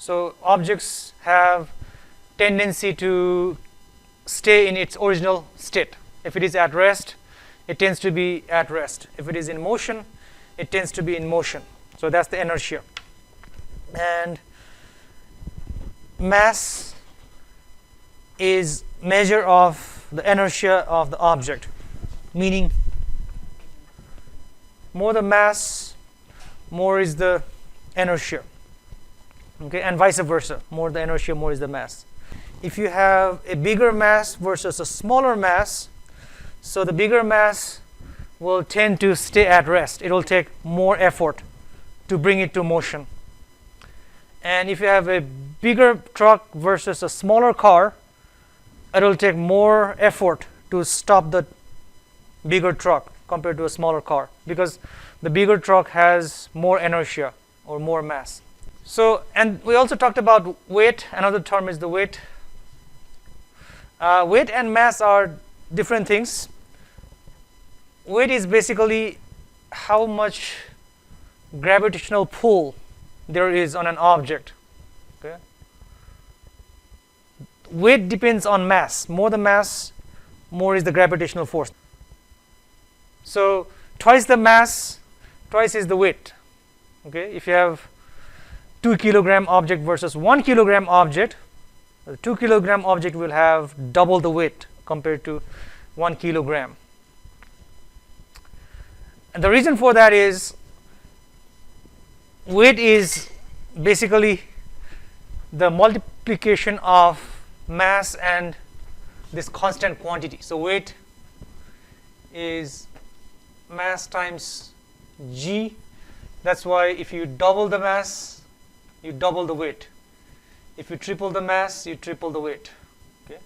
So objects have tendency to stay in its original state. If it is at rest, it tends to be at rest. If it is in motion, it tends to be in motion. So that's the inertia. And mass is measure of the inertia of the object, meaning more the mass, more is the inertia. Okay, and vice versa. More the inertia, more is the mass. If you have a bigger mass versus a smaller mass, so the bigger mass will tend to stay at rest. It will take more effort to bring it to motion. And if you have a bigger truck versus a smaller car, it will take more effort to stop the bigger truck compared to a smaller car, because the bigger truck has more inertia or more mass. So, and we also talked about weight. Another term is the weight. Weight and mass are different things. Weight is basically how much gravitational pull there is on an object. Okay. Weight depends on mass. More the mass, more is the gravitational force. So twice the mass, twice is the weight. Okay. If you have 2 kilogram object versus 1 kilogram object, the 2 kilogram object will have double the weight compared to 1 kilogram. And the reason for that is weight is basically the multiplication of mass and this constant quantity. So weight is mass times g. That's why if you double the mass, you double the weight. If you triple the mass, you triple the weight. Okay?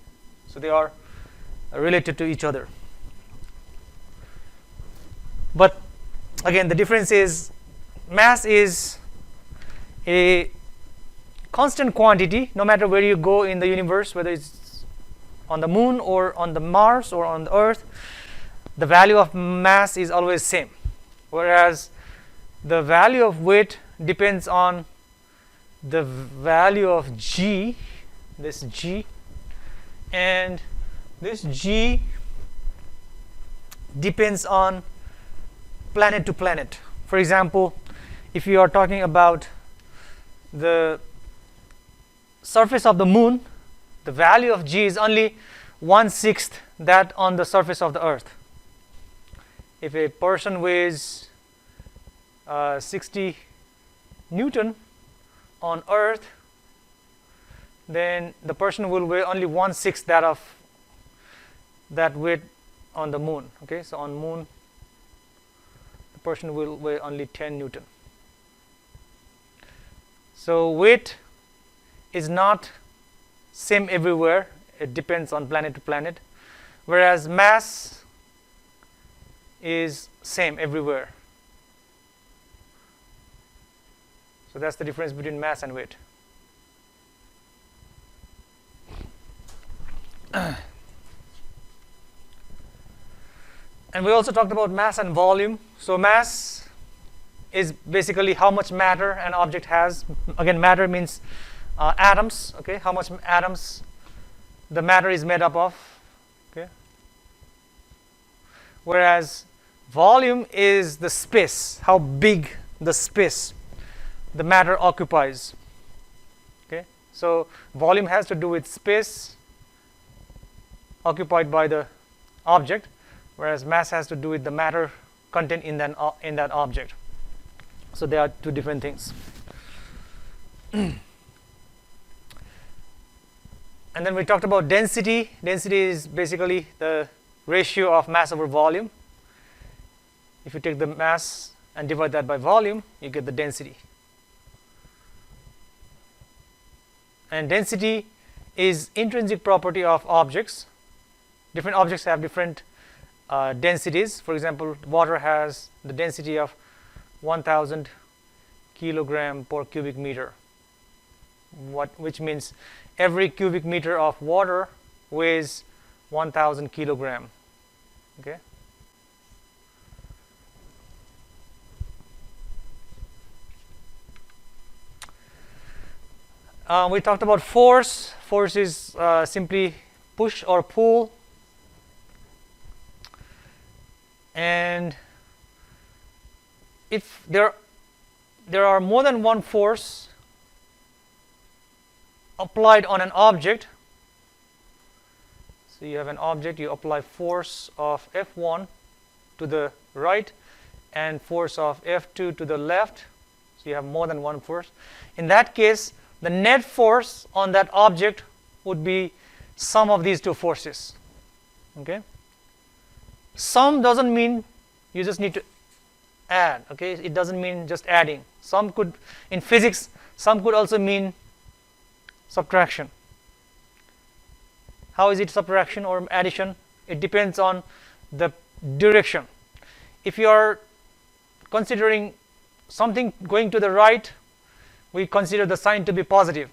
So they are related to each other. But again, the difference is mass is a constant quantity no matter where you go in the universe, whether it's on the moon or on the Mars or on the Earth, the value of mass is always same. Whereas the value of weight depends on the value of g, this g, and this g depends on planet to planet. For example, if you are talking about the surface of the moon, the value of g is only 1/6 that on the surface of the Earth. If a person weighs 60 Newton on Earth, then the person will weigh only 1/6 that of that weight on the moon. Okay, so on moon, the person will weigh only 10 Newton. So weight is not same everywhere. It depends on planet to planet, whereas mass is same everywhere. So that's the difference between mass and weight. And we also talked about mass and volume. So mass is basically how much matter an object has. Again, matter means atoms. Okay, how much atoms the matter is made up of. Okay. Whereas volume is the space, how big the space the matter occupies. Okay, so volume has to do with space occupied by the object, whereas mass has to do with the matter content in that object. So they are two different things. And then we talked about density. Density is basically the ratio of mass over volume. If you take the mass and divide that by volume, you get the density. And density is intrinsic property of objects. Different objects have different densities. For example, water has the density of 1000 kilogram per cubic meter, which means every cubic meter of water weighs 1000 kilogram. Okay. We talked about force. Force is simply push or pull. And if there are more than one force applied on an object, so you have an object, you apply force of F1 to the right and force of F2 to the left, so you have more than one force. In that case, the net force on that object would be sum of these two forces. Okay? Sum doesn't mean you just need to add. Okay? It doesn't mean just adding. Sum could, in physics, sum could also mean subtraction. How is it subtraction or addition? It depends on the direction. If you are considering something going to the right, we consider the sign to be positive.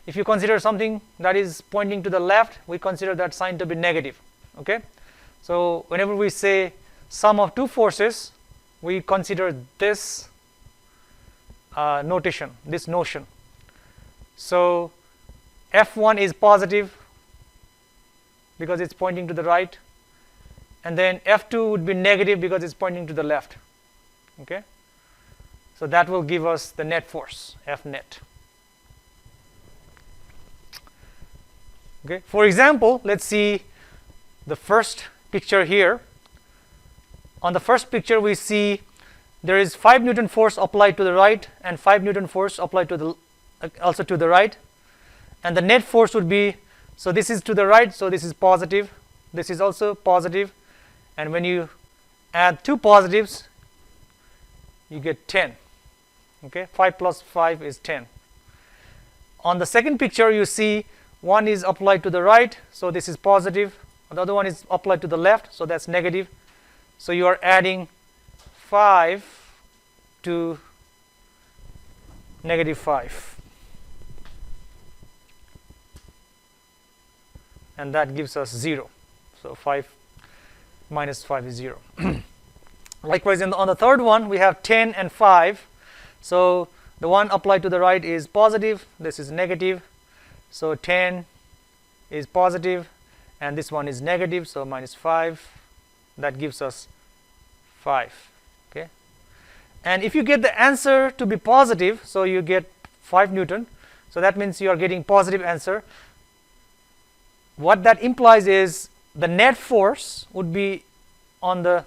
If you consider something that is pointing to the left, we consider that sign to be negative. Okay? So whenever we say sum of two forces, we consider this notation, this notion. So F1 is positive because it's pointing to the right, and then F2 would be negative because it's pointing to the left. Okay? So that will give us the net force, F net. Okay? For example, let's see the first picture here. On the first picture, we see there is 5 Newton force applied to the right and 5 Newton force applied to the also to the right, and the net force would be, so this is to the right, so this is positive, this is also positive, and when you add two positives, you get 10. Okay, 5 plus 5 is 10. On the second picture, you see one is applied to the right, so this is positive. The other one is applied to the left, so that's negative. So you are adding 5 to negative 5. And that gives us 0. So 5 minus 5 is 0. Likewise, on the third one, we have 10 and 5. So the one applied to the right is positive, this is negative. So 10 is positive, and this one is negative, so minus 5. That gives us 5. Okay? And if you get the answer to be positive, so you get 5 Newton, so that means you are getting positive answer. What that implies is the net force would be on the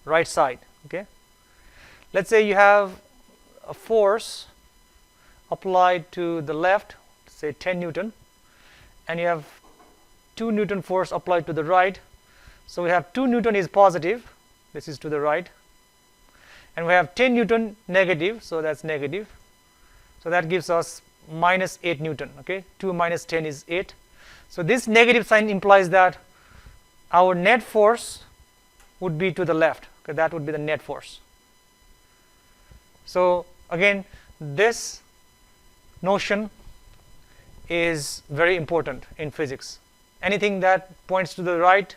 right side. Okay? Let's say you have a force applied to the left, say 10 Newton, and you have 2 Newton force applied to the right. So we have 2 Newton is positive, this is to the right, and we have 10 Newton negative, so that's negative. So that gives us minus 8 Newton. Okay, 2 minus 10 is 8. So this negative sign implies that our net force would be to the left. Okay, that would be the net force. So again, this notion is very important in physics. Anything that points to the right,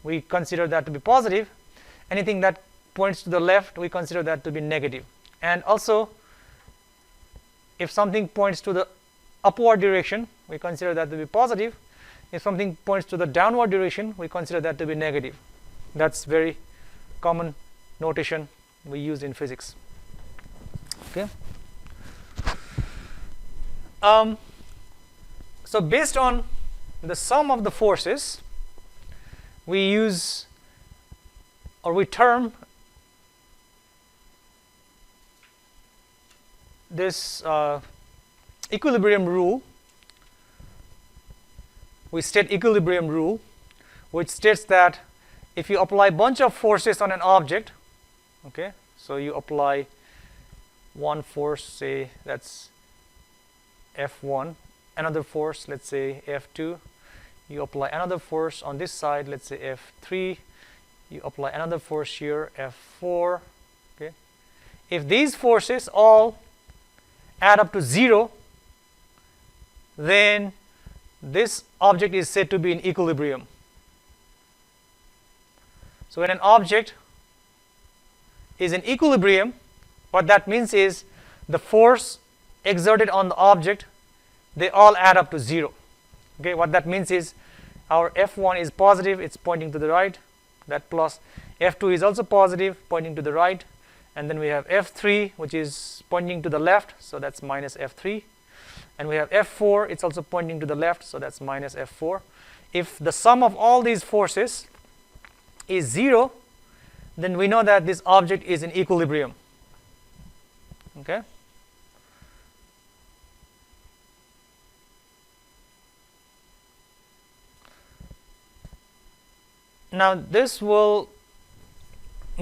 we consider that to be positive. Anything that points to the left, we consider that to be negative. And also, if something points to the upward direction, we consider that to be positive. If something points to the downward direction, we consider that to be negative. That's very common notation we use in physics. Okay. So based on the sum of the forces, we use or we term this equilibrium rule. We state equilibrium rule, which states that if you apply bunch of forces on an object, okay, so you apply one force, say that's F1, another force, let's say F2, you apply another force on this side, let's say F3, you apply another force here, F4. Okay, if these forces all add up to 0, then this object is said to be in equilibrium. So when an object is in equilibrium, what that means is the force exerted on the object, they all add up to 0. Okay, what that means is our F1 is positive, it's pointing to the right, that plus F2 is also positive, pointing to the right, and then we have F3, which is pointing to the left, so that's minus F3, and we have F4, it's also pointing to the left, so that's minus F4. If the sum of all these forces is 0, then we know that this object is in equilibrium. Okay. Now this will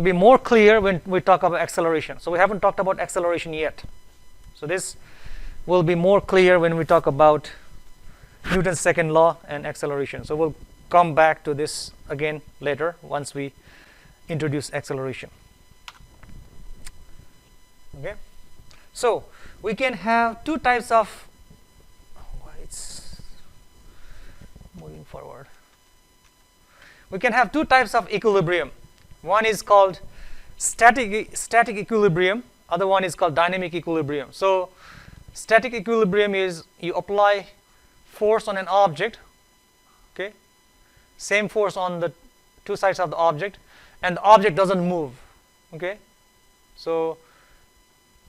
be more clear when we talk about acceleration. So we haven't talked about acceleration yet. So this will be more clear when we talk about Newton's second law and acceleration. So we'll come back to this again later once we introduce acceleration. Okay. So we can have two types of, it's moving forward. We can have two types of equilibrium. One is called static equilibrium, other one is called dynamic equilibrium. So static equilibrium is you apply force on an object, okay, same force on the two sides of the object, and the object doesn't move, okay, so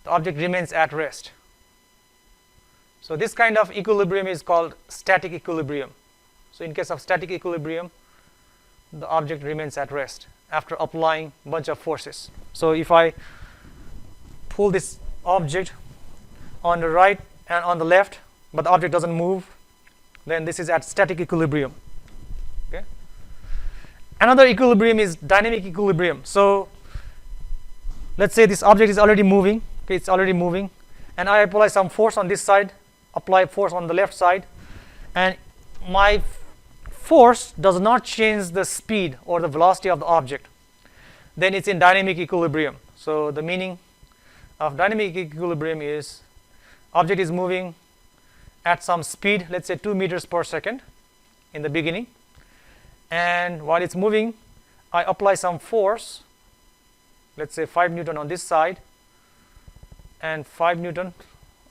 the object remains at rest. So this kind of equilibrium is called static equilibrium. So in case of static equilibrium, the object remains at rest after applying a bunch of forces. So if I pull this object on the right and on the left, but the object doesn't move, then this is at static equilibrium. Okay. Another equilibrium is dynamic equilibrium. So let's say this object is already moving, okay, it's already moving, and I apply some force on this side, apply force on the left side, and my force does not change the speed or the velocity of the object, then it's in dynamic equilibrium. So the meaning of dynamic equilibrium is object is moving at some speed, let's say 2 meters per second in the beginning, and while it's moving I apply some force, let's say 5 Newton on this side and 5 Newton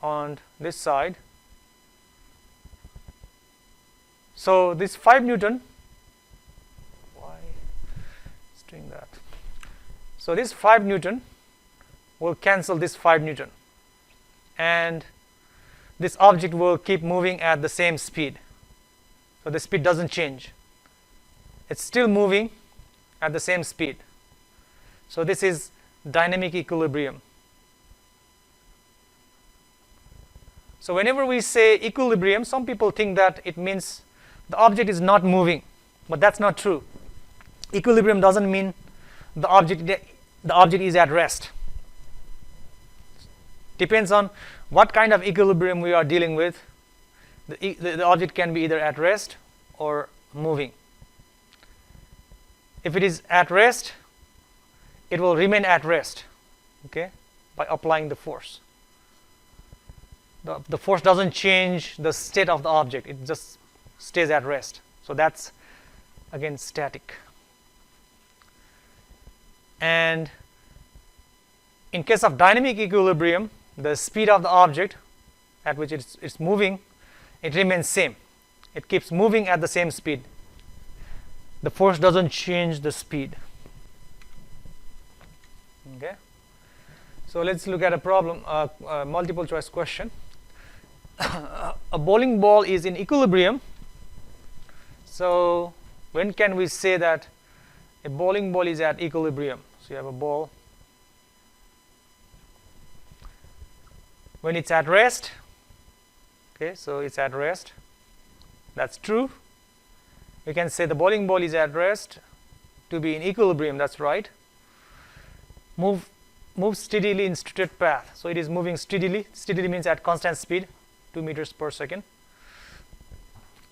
on this side. So this 5 Newton, why it's doing that? So this 5 Newton will cancel this 5 Newton, and this object will keep moving at the same speed. So the speed doesn't change. It's still moving at the same speed. So this is dynamic equilibrium. So whenever we say equilibrium, some people think that it means the object is not moving, but that's not true. Equilibrium doesn't mean the object is at rest. Depends on what kind of equilibrium we are dealing with. The object can be either at rest or moving. If it is at rest, it will remain at rest, okay, by applying the force. The force doesn't change the state of the object, it just stays at rest. So that's again static. And in case of dynamic equilibrium, the speed of the object at which it's moving, it remains same. It keeps moving at the same speed. The force doesn't change the speed. Okay. So let's look at a problem, multiple choice question. A bowling ball is in equilibrium. So when can we say that a bowling ball is at equilibrium? So you have a ball. When it's at rest, okay, so it's at rest. That's true. We can say the bowling ball is at rest to be in equilibrium. That's right. Move steadily in straight path. So it is moving steadily. Steadily means at constant speed, 2 meters per second.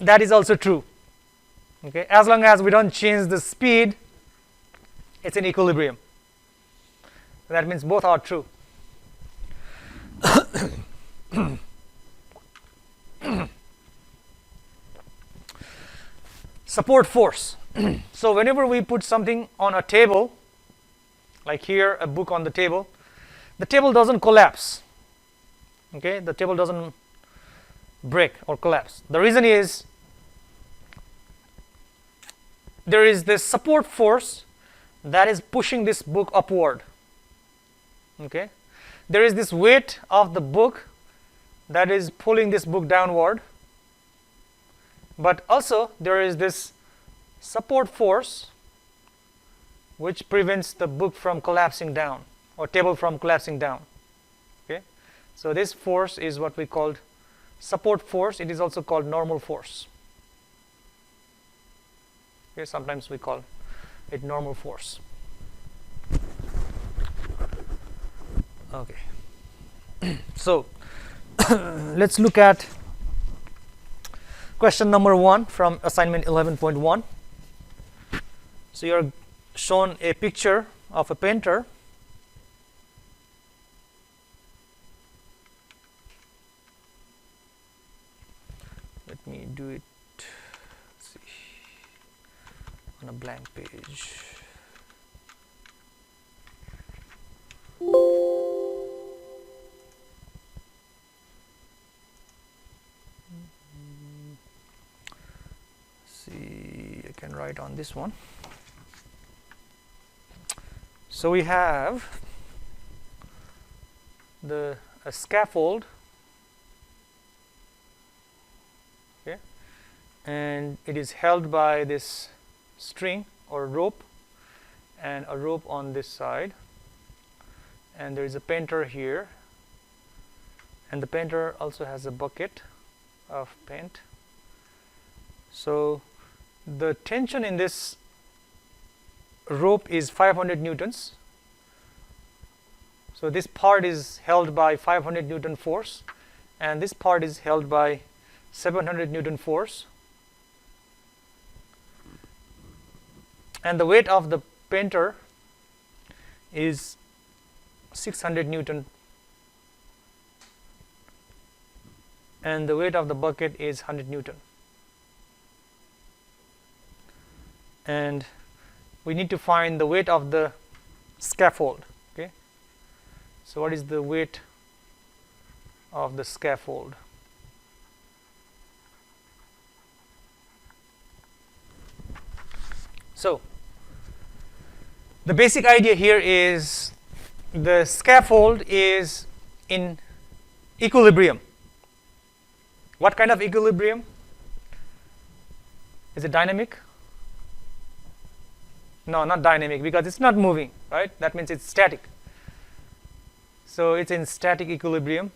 That is also true. Okay, as long as we don't change the speed, it's in equilibrium. That means both are true. Support force. So whenever we put something on a table, like here a book on the table doesn't collapse. Okay, the table doesn't break or collapse. The reason is there is this support force that is pushing this book upward. Okay, there is this weight of the book that is pulling this book downward, but also there is this support force which prevents the book from collapsing down or table from collapsing down. Okay, so this force is what we called support force. It is also called normal force. Okay, sometimes we call it normal force. Okay, so let's look at question number 1 from assignment 11.1. So you're shown a picture of a painter. Let me do it, let's see, on a blank page. See, I can write on this one. So we have a scaffold, okay, and it is held by this string or rope, and a rope on this side, and there is a painter here, and the painter also has a bucket of paint. So the tension in this rope is 500 newtons. So this part is held by 500 Newton force, and this part is held by 700 Newton force. And the weight of the painter is 600 Newton, and the weight of the bucket is 100 Newton. And we need to find the weight of the scaffold. Okay, so what is the weight of the scaffold? So the basic idea here is the scaffold is in equilibrium. What kind of equilibrium? Is it dynamic? No, not dynamic, because it's not moving, right? That means it's static. So it's in static equilibrium.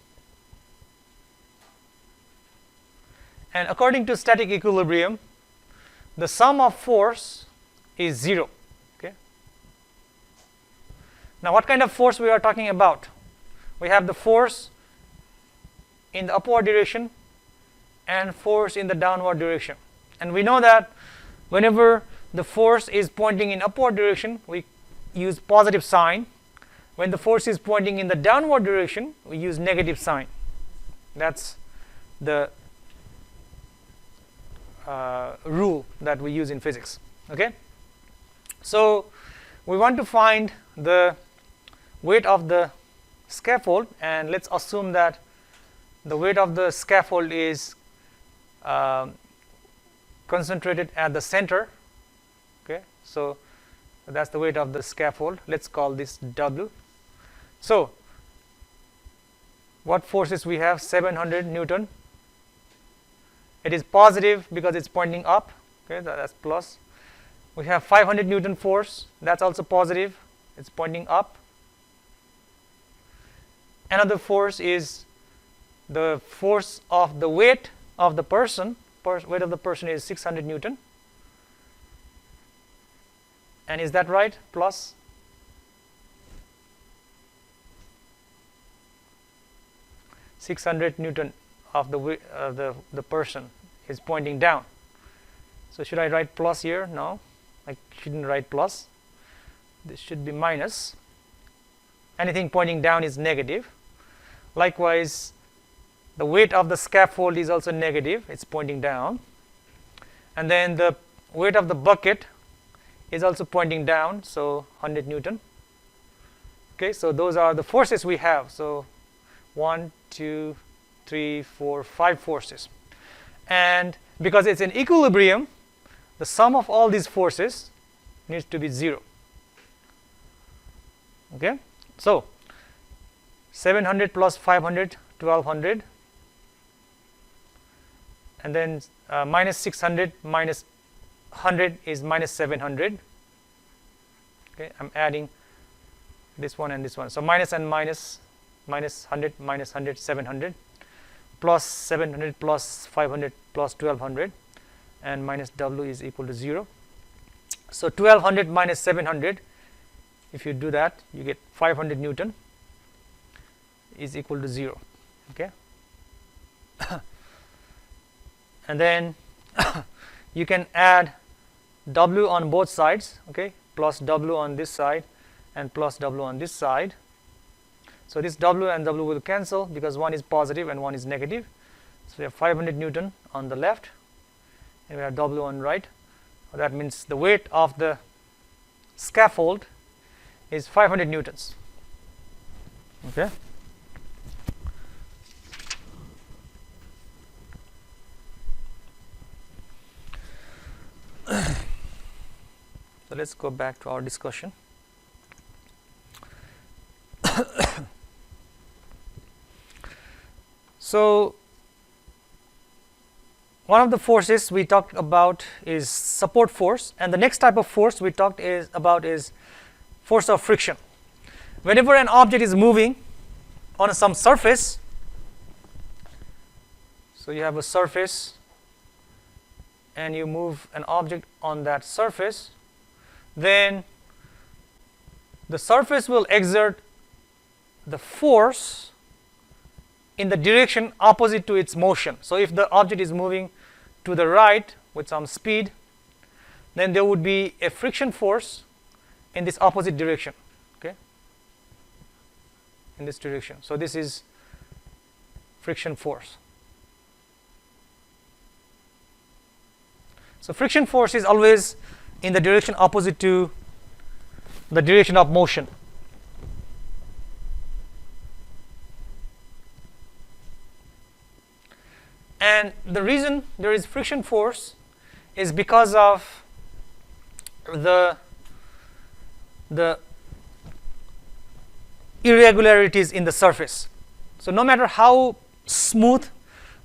And according to static equilibrium, the sum of force is 0. Okay. Now what kind of force we are talking about? We have the force in the upward direction and force in the downward direction. And we know that whenever the force is pointing in upward direction, we use positive sign. When the force is pointing in the downward direction, we use negative sign. That's the rule that we use in physics. Okay, so we want to find the weight of the scaffold, and let's assume that the weight of the scaffold is concentrated at the center. Okay, so that's the weight of the scaffold. Let's call this W. So what forces we have? 700 Newton. It is positive because it's pointing up. Okay, that's plus. We have 500 Newton force. That's also positive. It's pointing up. Another force is the force of the weight of the person. Weight of the person is 600 Newton. And is that right? Plus. Newton of the person is pointing down. So should I write plus here? No, I shouldn't write plus. This should be minus. Anything pointing down is negative. Likewise, the weight of the scaffold is also negative. It's pointing down. And then the weight of the bucket is also pointing down, so 100 Newton. Okay, so those are the forces we have. So 1, 2, 3, 4, 5 forces. And because it's in equilibrium, the sum of all these forces needs to be 0. Okay, so 700 plus 500, 1200, and then minus 600 minus 100 is minus 700. Okay, I'm adding this one and this one. So minus and minus, minus 100, minus 100, 700, plus 700 plus 500 plus 1200, and minus W is equal to 0. So 1200 minus 700, if you do that, you get 500 Newton is equal to 0. Okay, and then you can add W on both sides. Okay, plus W on this side and plus W on this side. So this W and W will cancel because one is positive and one is negative. So we have 500 Newton on the left and we have W on right. That means the weight of the scaffold is 500 Newtons. Okay. So let's go back to our discussion. So one of the forces we talked about is support force, and the next type of force we talked about is force of friction. Whenever an object is moving on some surface, so you have a surface and you move an object on that surface, then the surface will exert the force in the direction opposite to its motion. So if the object is moving to the right with some speed, then there would be a friction force in this opposite direction. Okay, in this direction. So this is friction force. So friction force is always in the direction opposite to the direction of motion. And the reason there is friction force is because of the irregularities in the surface. So no matter how smooth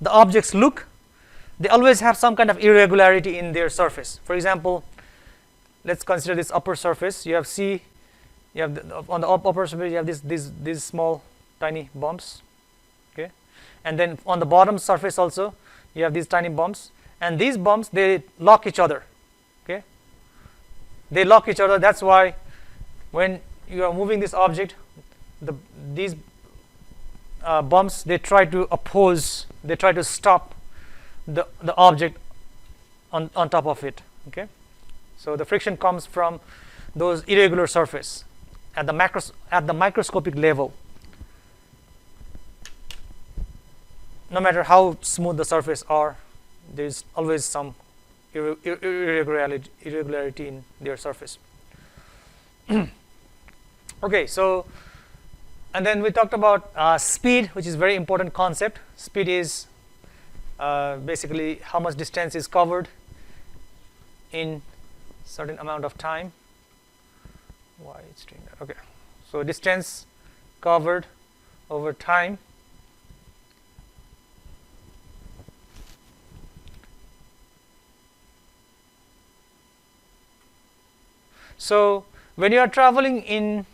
the objects look, they always have some kind of irregularity in their surface. For example, let's consider this upper surface. You have on the upper surface you have these small tiny bumps. Okay, and then on the bottom surface also you have these tiny bumps, and these bumps, they lock each other. Okay, they lock each other. That's why when you are moving this object, these bumps, they try to oppose, they try to stop the object on top of it. Okay, so the friction comes from those irregular surface at the microscopic level. No matter how smooth the surface are, there is always some irregularity in their surface. Okay, so and then we talked about speed, which is a very important concept. Speed is basically how much distance is covered in certain amount of time. Why it's doing that? Okay, so distance covered over time. So when you are traveling in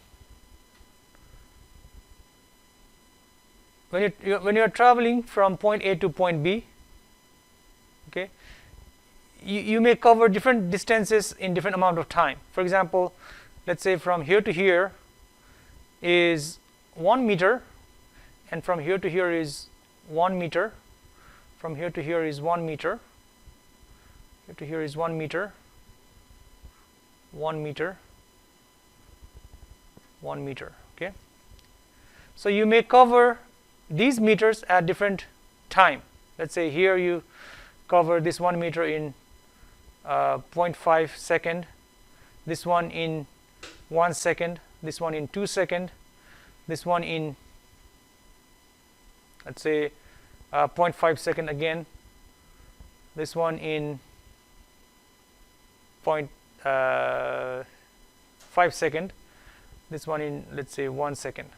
when you are traveling from point A to point B, okay, you may cover different distances in different amount of time. For example, let's say from here to here is 1 meter, and from here to here is 1 meter, from here to here is 1 meter, here to here is 1 meter, 1 meter, 1 meter. Okay, so you may cover these meters at different time. Let's say here you cover this 1 meter in 0.5 second, this one in 1 second, this one in 2 second, this one in let's say 0.5 second again, this one in 0.5 second, this one in, let's say, 1 second.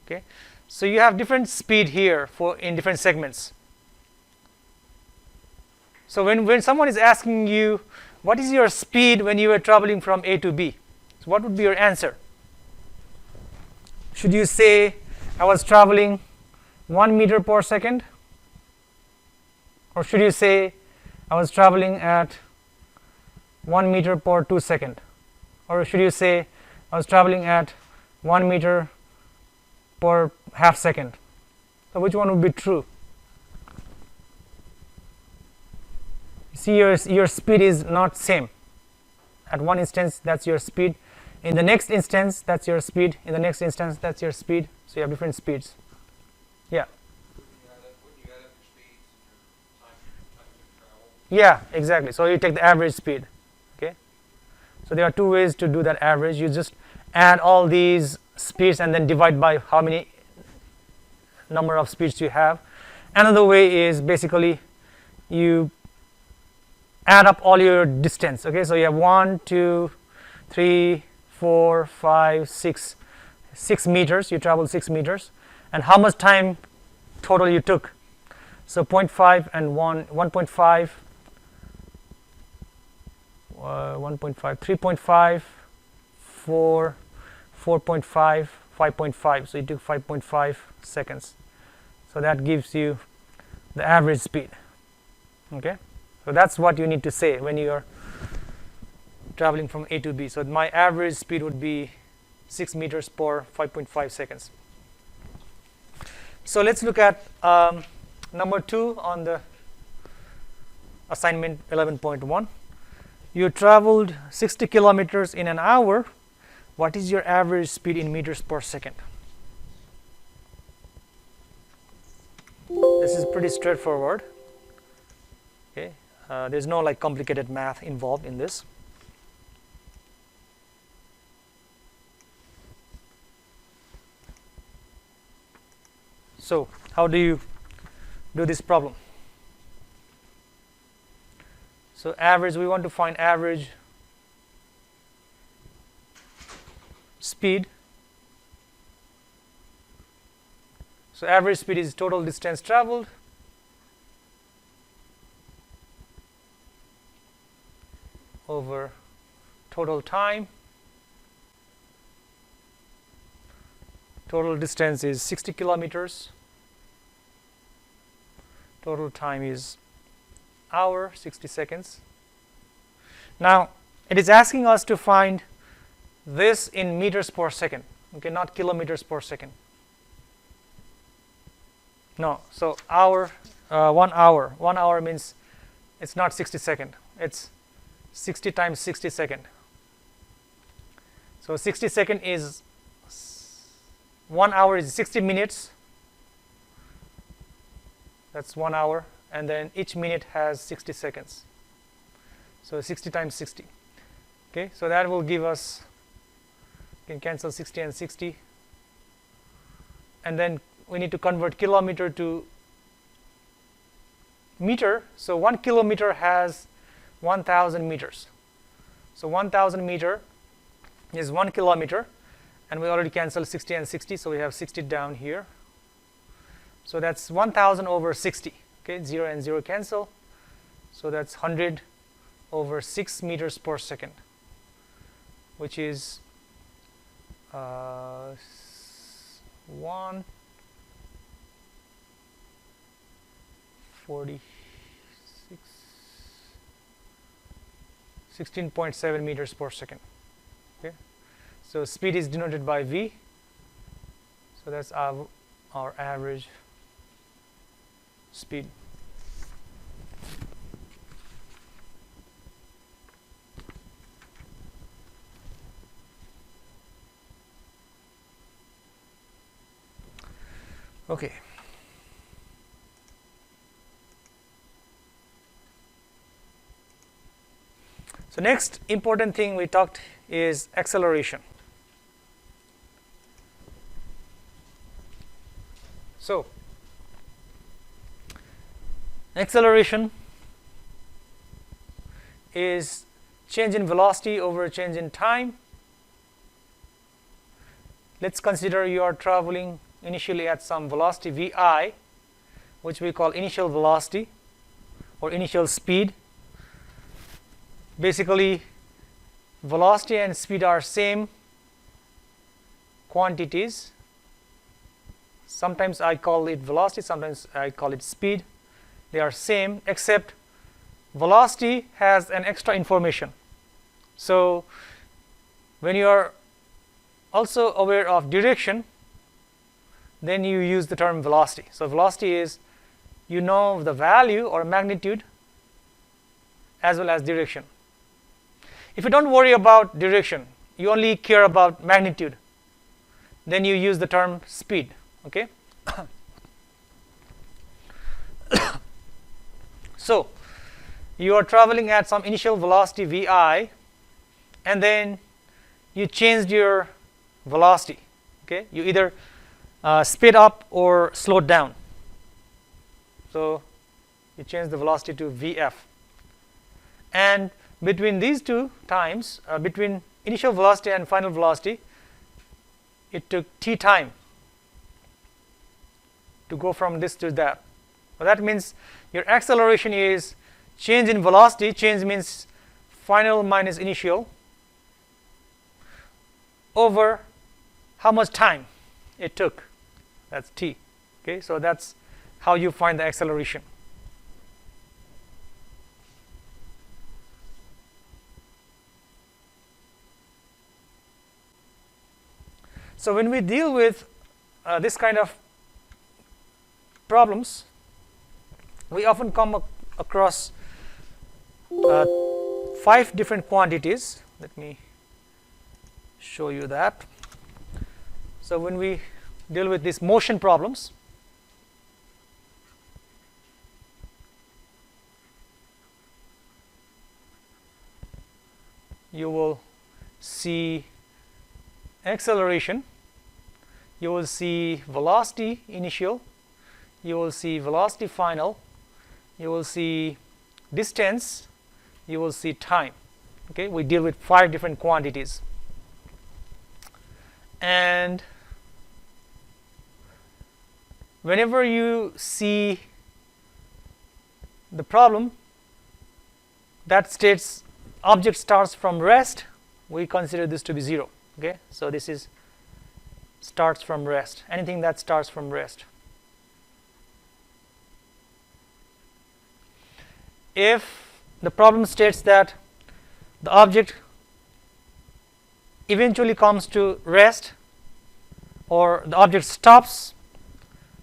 Okay, so you have different speed here for in different segments. So when someone is asking you what is your speed when you are traveling from A to B, so what would be your answer? Should you say I was traveling 1 meter per second, or should you say I was traveling at 1 meter per 2 second, or should you say I was traveling at 1 meter per half second? So which one would be true? See, your speed is not same. At one instance that's your speed, in the next instance that's your speed, in the next instance that's your speed, so you have different speeds. Yeah. Wouldn't you add up your speeds and your times of travel? Yeah, exactly. So you take the average speed. Okay. So there are two ways to do that average. You just add all these speeds and then divide by how many number of speeds you have. Another way is basically you add up all your distance. Okay, so you have 1, 2, 3, 4, 5, 6 meters. You travel 6 meters, and how much time total you took. So 0.5 and 1.5, 1.5, 3.5, 4, 4.5, 5.5. So you took 5.5 seconds. So that gives you the average speed. Okay, so that's what you need to say when you are traveling from A to B. So my average speed would be 6 meters per 5.5 seconds. So let's look at number 2 on the assignment 11.1. You traveled 60 kilometers in an hour. What is your average speed in meters per second? This is pretty straightforward. Okay, there's no like complicated math involved in this. So how do you do this problem? So average, we want to find average speed. So average speed is total distance traveled over total time. Total distance is 60 kilometers. Total time is hour, 60 seconds. Now it is asking us to find this in meters per second, okay, not kilometers per second. No, so hour, 1 hour. 1 hour means it's not 60 seconds, it's 60 times 60 second. So 60 second is 1 hour is 60 minutes. That's 1 hour, and then each minute has 60 seconds. So 60 times 60. Okay, so that will give us, you can cancel 60 and 60, and then we need to convert kilometer to meter. So 1 kilometer has 1,000 meters. So 1,000 meter is 1 kilometer, and we already canceled 60 and 60, so we have 60 down here. So that's 1,000 over 60. Okay, 0 and 0 cancel. So that's 100 over 6 meters per second, which is 16.7 meters per second. Okay, so speed is denoted by V. So that's our average speed. Okay. So next important thing we talked is acceleration. So Acceleration is change in velocity over change in time. Let's consider you are traveling initially at some velocity vi, which we call initial velocity or initial speed. Basically, velocity and speed are same quantities. Sometimes I call it velocity, sometimes I call it speed. They are same, except velocity has an extra information. So when you are also aware of direction, then you use the term velocity. So velocity is, you know, the value or magnitude as well as direction. If you don't worry about direction, you only care about magnitude, then you use the term speed. Okay. So you are traveling at some initial velocity vi, and then you changed your velocity. Okay, you either speed up or slowed down. So you change the velocity to vf, and between these two times, between initial velocity and final velocity, it took t time to go from this to that. So that means your acceleration is change in velocity. Change means final minus initial over how much time it took. That's t. Okay, so that's how you find the acceleration. So when we deal with this kind of problems, we often come across 5 different quantities. Let me show you that. So when we deal with these motion problems, you will see acceleration, you will see velocity initial, you will see velocity final, you will see distance, you will see time. Okay, we deal with 5 different quantities. And whenever you see the problem that states object starts from rest, we consider this to be 0. Okay, so this is starts from rest, anything that starts from rest. If the problem states that the object eventually comes to rest or the object stops,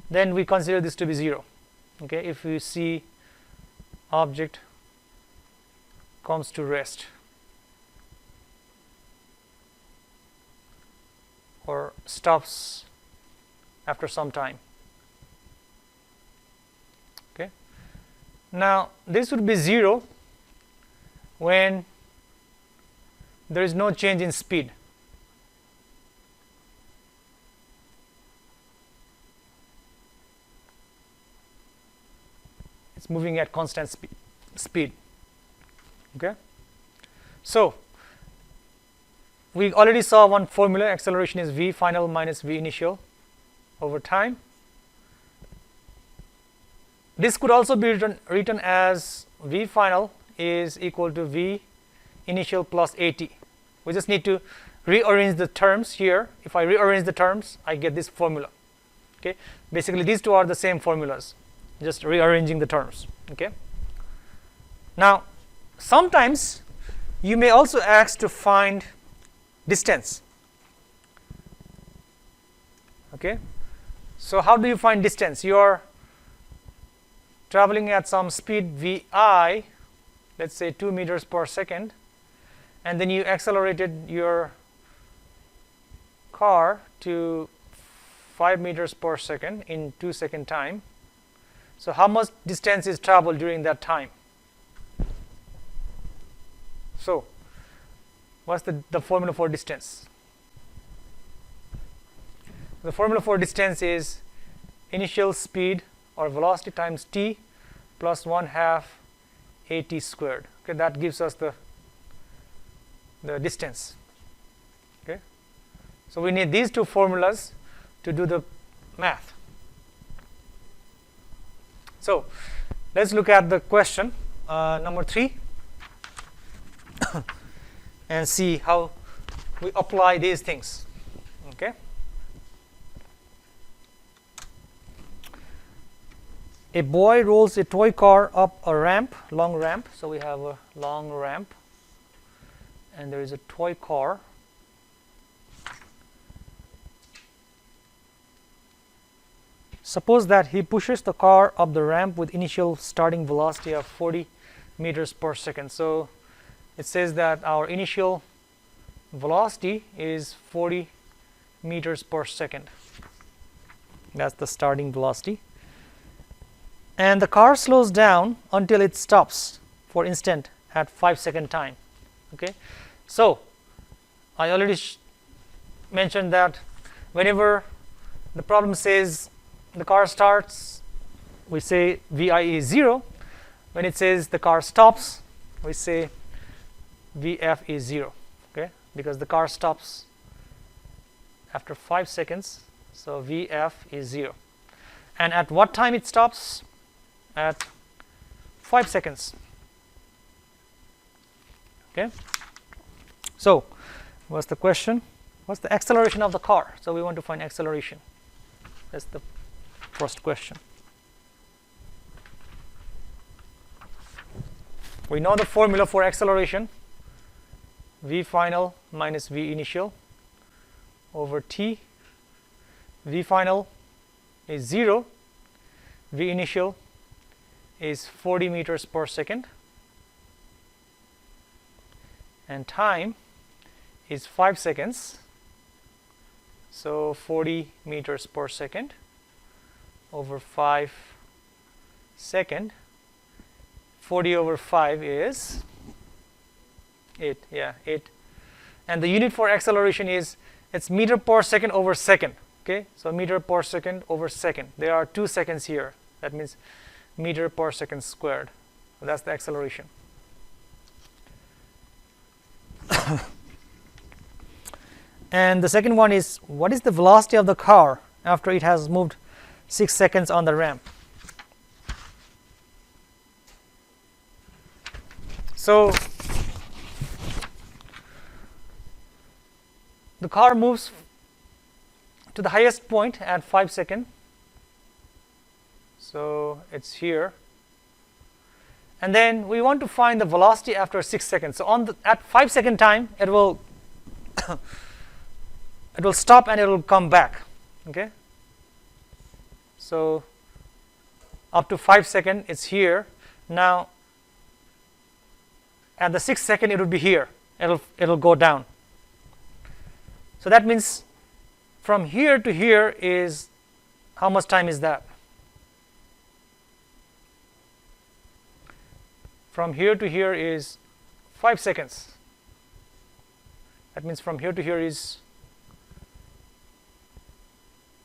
then we consider this to be 0. Okay, if you see object comes to rest or stops after some time. Okay. Now this would be 0 when there is no change in speed. It's moving at constant speed. Okay. So we already saw one formula. Acceleration is v final minus v initial over time. This could also be written as v final is equal to v initial plus at. We just need to rearrange the terms here. If I rearrange the terms, I get this formula. Okay, basically these two are the same formulas, just rearranging the terms. Okay. Now sometimes you may also ask to find distance. Okay, so how do you find distance? You are traveling at some speed vi, let's say 2 meters per second, and then you accelerated your car to 5 meters per second in 2-second time. So how much distance is traveled during that time? So what's the formula for distance? The formula for distance is initial speed or velocity times t plus 1/2 at squared. Okay, that gives us the distance. Okay, so we need these two formulas to do the math. So let's look at the question number 3 and see how we apply these things. Okay, a boy rolls a toy car up a ramp, long ramp. So we have a long ramp and there is a toy car. Suppose that he pushes the car up the ramp with initial starting velocity of 40 meters per second. So it says that our initial velocity is 40 meters per second. That's the starting velocity. And the car slows down until it stops for instant at 5-second time. Okay, so I already mentioned that whenever the problem says the car starts, we say VI is 0. When it says the car stops, we say VF is 0. Okay, because the car stops after 5 seconds, so VF is 0. And at what time it stops? At 5 seconds. Okay, so what's the question? What's the acceleration of the car? So we want to find acceleration. That's the first question. We know the formula for acceleration: v final minus v initial over t. V final is 0, v initial is 40 meters per second, and time is 5 seconds. So 40 meters per second over 5 second. 40 over 5 is 8. Yeah, 8. And the unit for acceleration is, it's meter per second over second. Okay, so meter per second over second. There are 2 seconds here. That means meter per second squared. So that's the acceleration. And the second one is, what is the velocity of the car after it has moved 6 seconds on the ramp? So the car moves to the highest point at 5 seconds. So it's here. And then we want to find the velocity after 6 seconds. So at 5 second time, it will it will stop and it will come back. Okay. So up to 5 seconds, it's here. Now at the 6th second, it will be here. It'll go down. So that means from here to here is, how much time is that? From here to here is 5 seconds. That means from here to here is,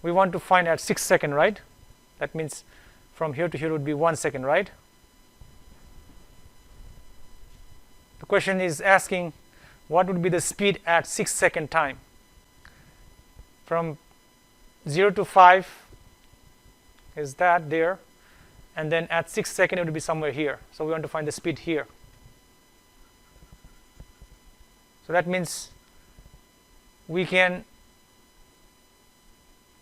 we want to find at 6 seconds, right? That means from here to here would be 1 second, right? The question is asking what would be the speed at 6 second time. From 0 to 5 is that there, and then at 6 second it would be somewhere here. So we want to find the speed here. So that means we can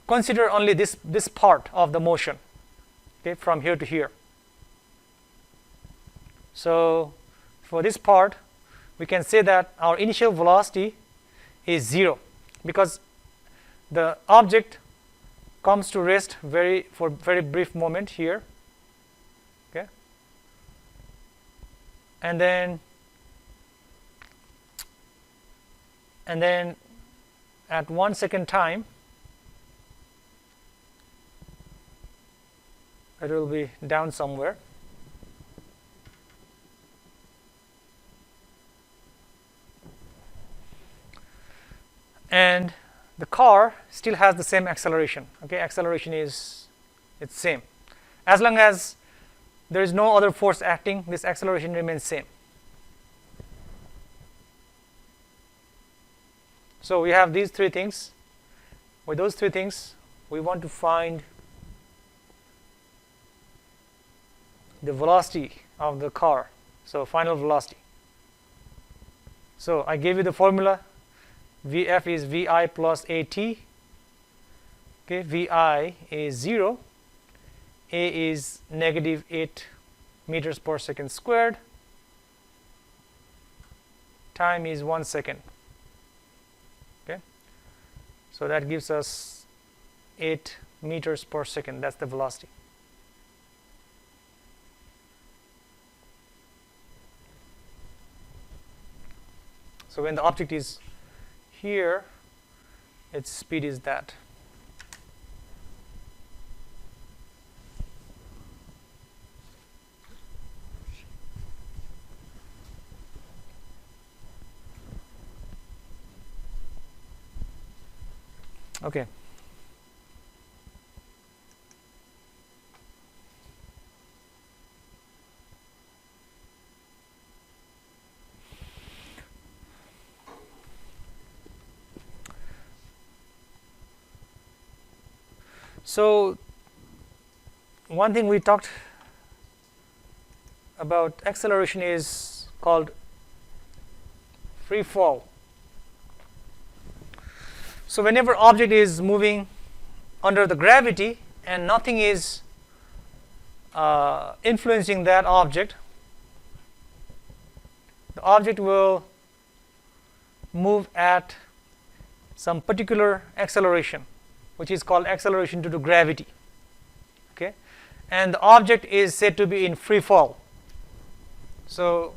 consider only this part of the motion, okay, from here to here. So for this part, we can say that our initial velocity is 0, because the object comes to rest for very brief moment here. Okay, and then at 1 second time, it will be down somewhere. And the car still has the same acceleration. Okay, acceleration is, it's same. As long as there is no other force acting, this acceleration remains same. So we have these three things. With those three things, we want to find the velocity of the car. So final velocity. So I gave you the formula. Vf is Vi plus At. Okay, Vi is 0. A is negative 8 meters per second squared. Time is 1 second. Okay, so that gives us 8 meters per second. That's the velocity. So when the object is here, its speed is that. Okay. So one thing we talked about acceleration is called free fall. So whenever object is moving under the gravity and nothing is influencing that object, the object will move at some particular acceleration, which is called acceleration due to gravity. Okay, and the object is said to be in free fall. So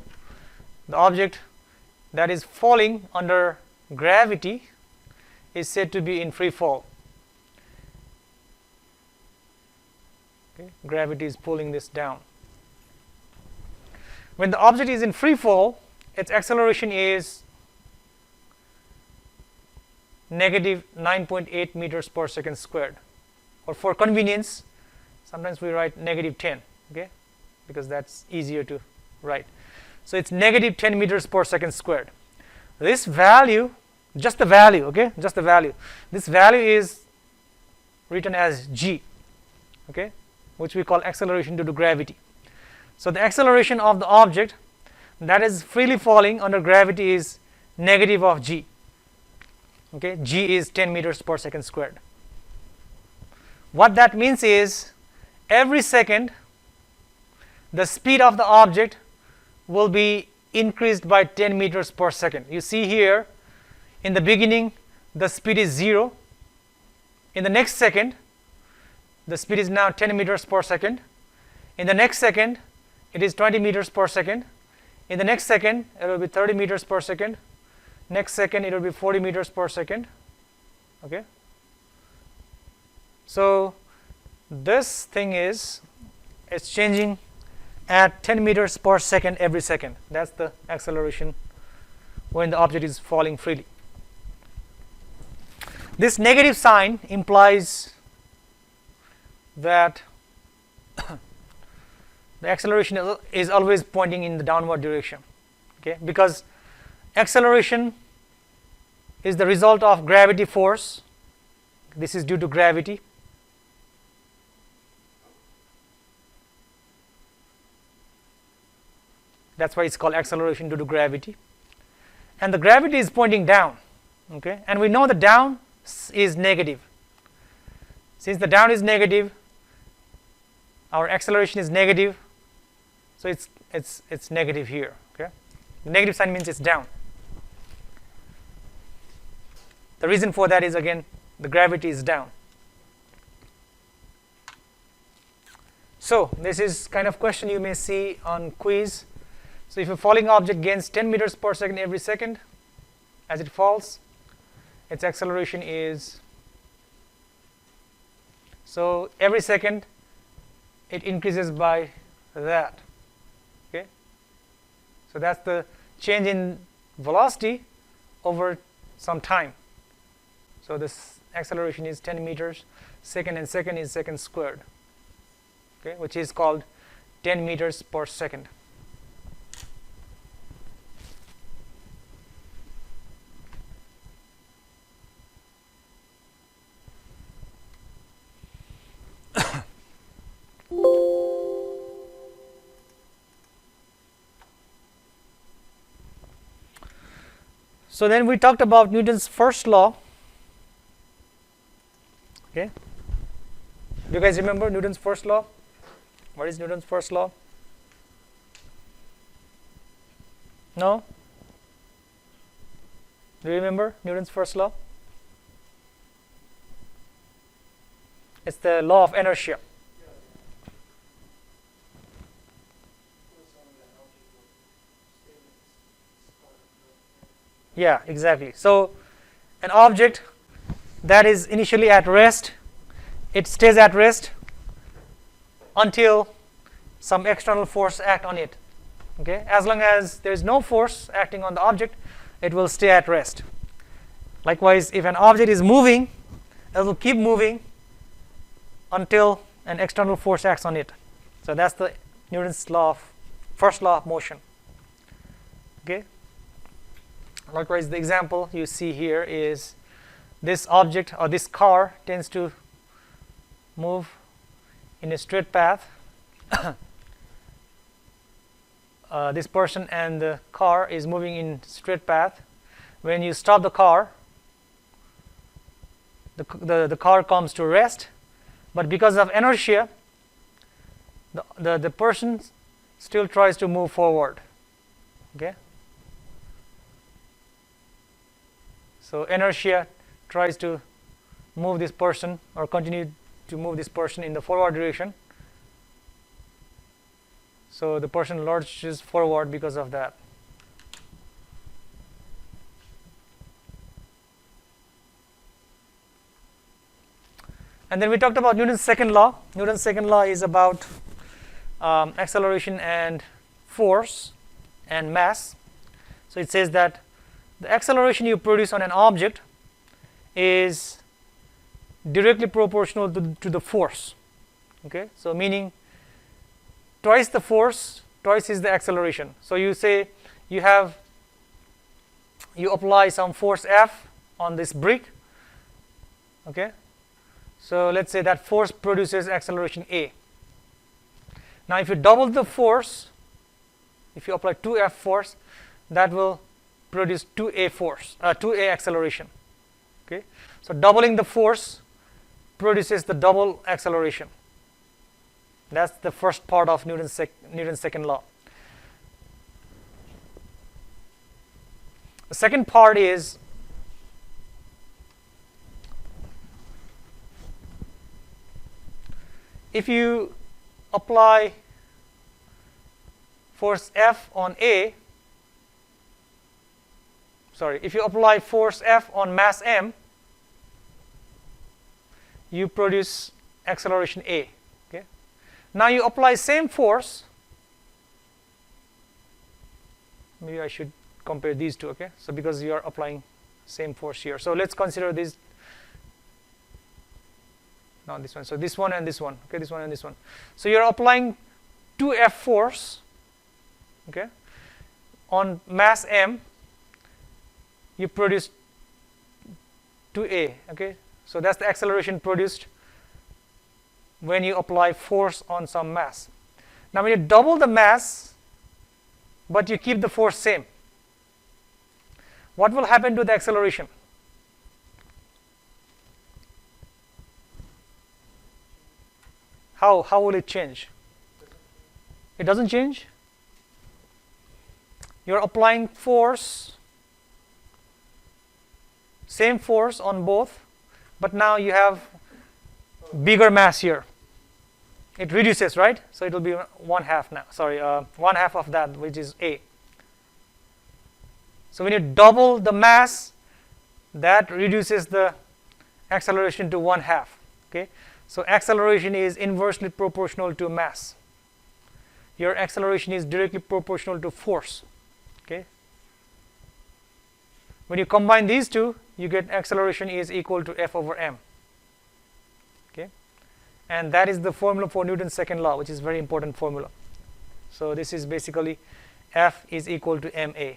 the object that is falling under gravity is said to be in free fall. Okay, gravity is pulling this down. When the object is in free fall, its acceleration is negative 9.8 meters per second squared, or for convenience sometimes we write negative 10, okay, because that's easier to write. So it's negative 10 meters per second squared. This value, just the value, okay, just the value, this value is written as g, okay, which we call acceleration due to gravity. So the acceleration of the object that is freely falling under gravity is negative of g. Okay, g is 10 meters per second squared. What that means is every second the speed of the object will be increased by 10 meters per second. You see here in the beginning the speed is 0. In the next second the speed is now 10 meters per second. In the next second it is 20 meters per second. In the next second it will be 30 meters per second. Next second it will be 40 meters per second. Okay, so this thing is, it's changing at 10 meters per second every second. That's the acceleration when the object is falling freely. This negative sign implies that the acceleration is always pointing in the downward direction, okay, because acceleration is the result of gravity force. This is due to gravity. That's why it's called acceleration due to gravity. And the gravity is pointing down, okay, and we know the down is negative. Since the down is negative, our acceleration is negative, so it's negative here. Okay, the negative sign means it's down. The reason for that is, again, the gravity is down. So this is kind of question you may see on quiz. So if a falling object gains 10 meters per second every second as it falls, its acceleration is, so every second it increases by that. Okay, so that's the change in velocity over some time. So this acceleration is 10 meters second, and second is second squared, okay, which is called 10 meters per second. So then we talked about Newton's first law. Okay. Do you guys remember Newton's first law? What is Newton's first law? No? Do you remember Newton's first law? It's the law of inertia. Yeah, exactly. So an object that is initially at rest, it stays at rest until some external force act on it. Okay, as long as there is no force acting on the object, it will stay at rest. Likewise, if an object is moving, it will keep moving until an external force acts on it. So that's the Newton's law of first law of motion. Okay. Likewise, the example you see here is this object or this car tends to move in a straight path. This person and the car is moving in straight path. When you stop the car, the car comes to rest, but because of inertia, the person still tries to move forward. Okay. So inertia tries to move this person or continue to move this person in the forward direction. So the person lurches forward because of that. And then we talked about Newton's second law. Newton's second law is about acceleration and force and mass. So it says that the acceleration you produce on an object is directly proportional to the force. Okay, so meaning twice the force, twice is the acceleration. So you say you apply some force F on this brick. Okay, so let's say that force produces acceleration A. Now if you double the force, if you apply 2F force, that will produce 2A force, 2A acceleration. Okay, so doubling the force produces the double acceleration. That's the first part of Newton's second law. The second part is if you apply force F on A, if you apply force F on mass m, you produce acceleration A. Okay. Now you apply same force. Maybe I should compare these two. Okay. So because you are applying same force here. So let's consider this. Not this one. So this one and this one. Okay. This one and this one. So you are applying 2F force. Okay. On mass m, you produce 2A. Okay, so that's the acceleration produced when you apply force on some mass. Now when you double the mass but you keep the force same, what will happen to the acceleration? How will it change? It doesn't change. You're applying force, same force on both, but now you have bigger mass here. It reduces, right? So it will be 1/2 now. Sorry, 1/2 of that, which is A. So when you double the mass, that reduces the acceleration to 1/2. Okay, so acceleration is inversely proportional to mass. Your acceleration is directly proportional to force. Okay. When you combine these two, you get acceleration is equal to F over m. Okay, and that is the formula for Newton's second law, which is very important formula. So this is basically F is equal to ma,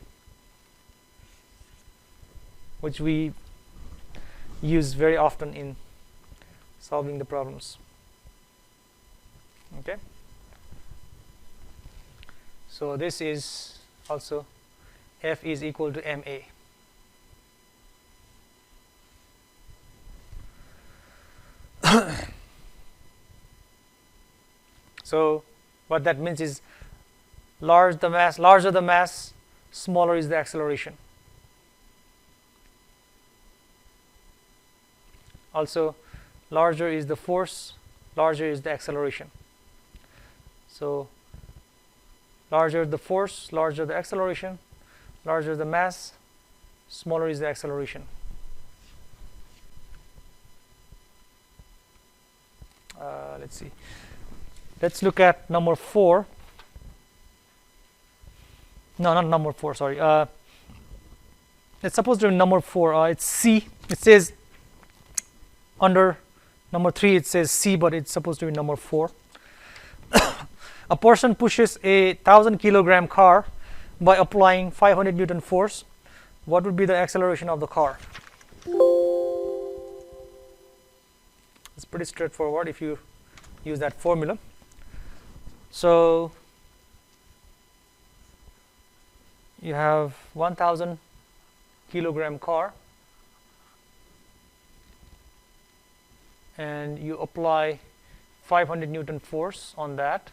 which we use very often in solving the problems. Okay, so this is also F is equal to ma. So what that means is larger the mass, smaller is the acceleration. Also, larger is the force, larger is the acceleration. So larger the force, larger the acceleration, larger the mass, smaller is the acceleration. Let's see. Let's look at number 4. No, not number 4, sorry. It's supposed to be number 4. It's C. It says under number 3 it says C, but it's supposed to be number 4. A person pushes a 1,000 kilogram car by applying 500 Newton force. What would be the acceleration of the car? It's pretty straightforward if you use that formula. So you have 1,000 kilogram car, and you apply 500 Newton force on that.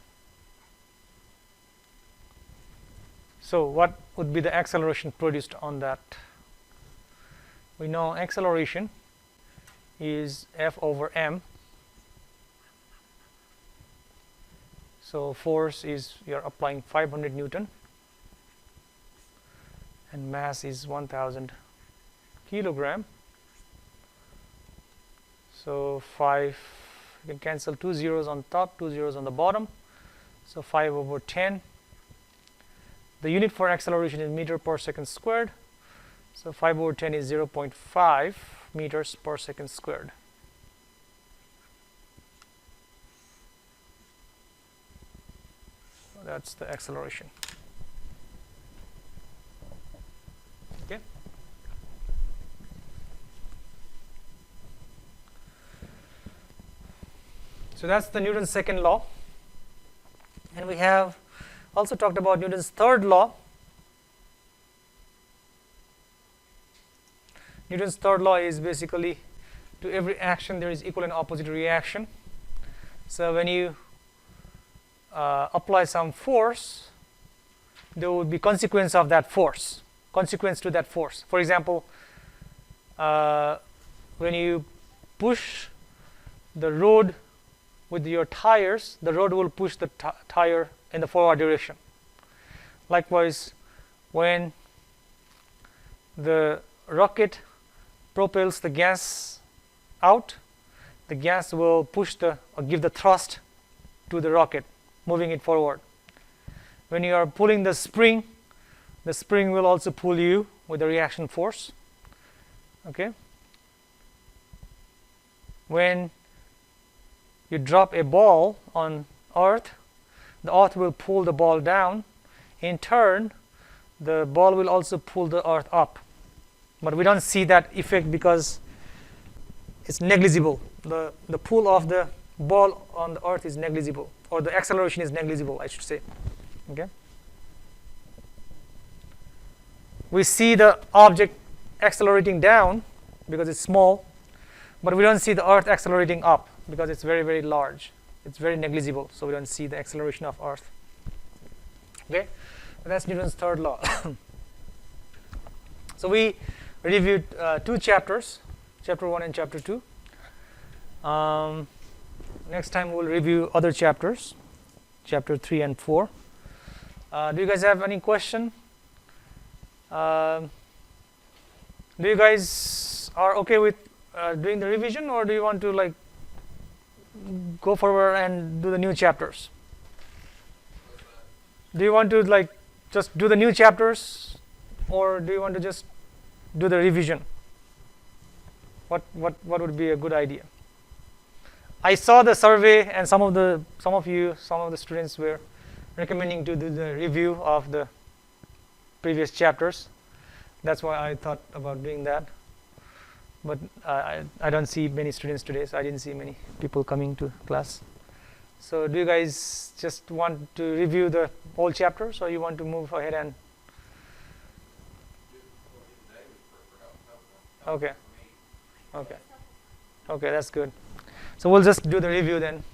So what would be the acceleration produced on that? We know acceleration is F over m. So force is, you are applying 500 Newton, and mass is 1,000 kilogram. So 5, you can cancel 2 zeros on top, 2 zeros on the bottom. So 5 over 10. The unit for acceleration is meter per second squared. So 5 over 10 is 0.5 meters per second squared. So that's the acceleration. Okay. So that's the Newton's second law. And we have also talked about Newton's third law. Newton's third law is basically, to every action there is equal and opposite reaction. So when you apply some force, there would be consequence of that force, consequence to that force. For example, when you push the road with your tires, the road will push the tire in the forward direction. Likewise, when the rocket propels the gas out, the gas will push or give the thrust to the rocket, moving it forward. When you are pulling the spring will also pull you with the reaction force. Okay. When you drop a ball on earth, the earth will pull the ball down. In turn, the ball will also pull the earth up. But we don't see that effect because it's negligible. The pull of the ball on the earth is negligible, or the acceleration is negligible, I should say. Okay. We see the object accelerating down because it's small, but we don't see the earth accelerating up because it's very, very large. It's very negligible, so we don't see the acceleration of earth. Okay, so that's Newton's third law. So we reviewed 2 chapters, chapter 1 and chapter 2. Next time we'll review other chapters, chapter 3 and 4. Do you guys have any question? Do you guys are okay with doing the revision, or do you want to go forward and do the new chapters? Do you want to just do the new chapters, or do you want to just do the revision? What would be a good idea? I saw the survey, and some of the students were recommending to do the review of the previous chapters. That's why I thought about doing that. But I don't see many students today, so I didn't see many people coming to class. So do you guys just want to review the whole chapters, or you want to move ahead and? Okay. Okay. Okay, that's good. So we'll just do the review then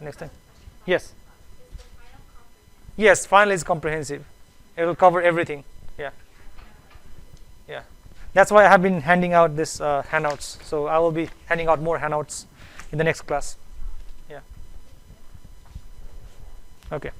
next time. Yes. Yes, final is comprehensive. It will cover everything. Yeah. Yeah. That's why I have been handing out this handouts. So I will be handing out more handouts in the next class. Yeah. Okay.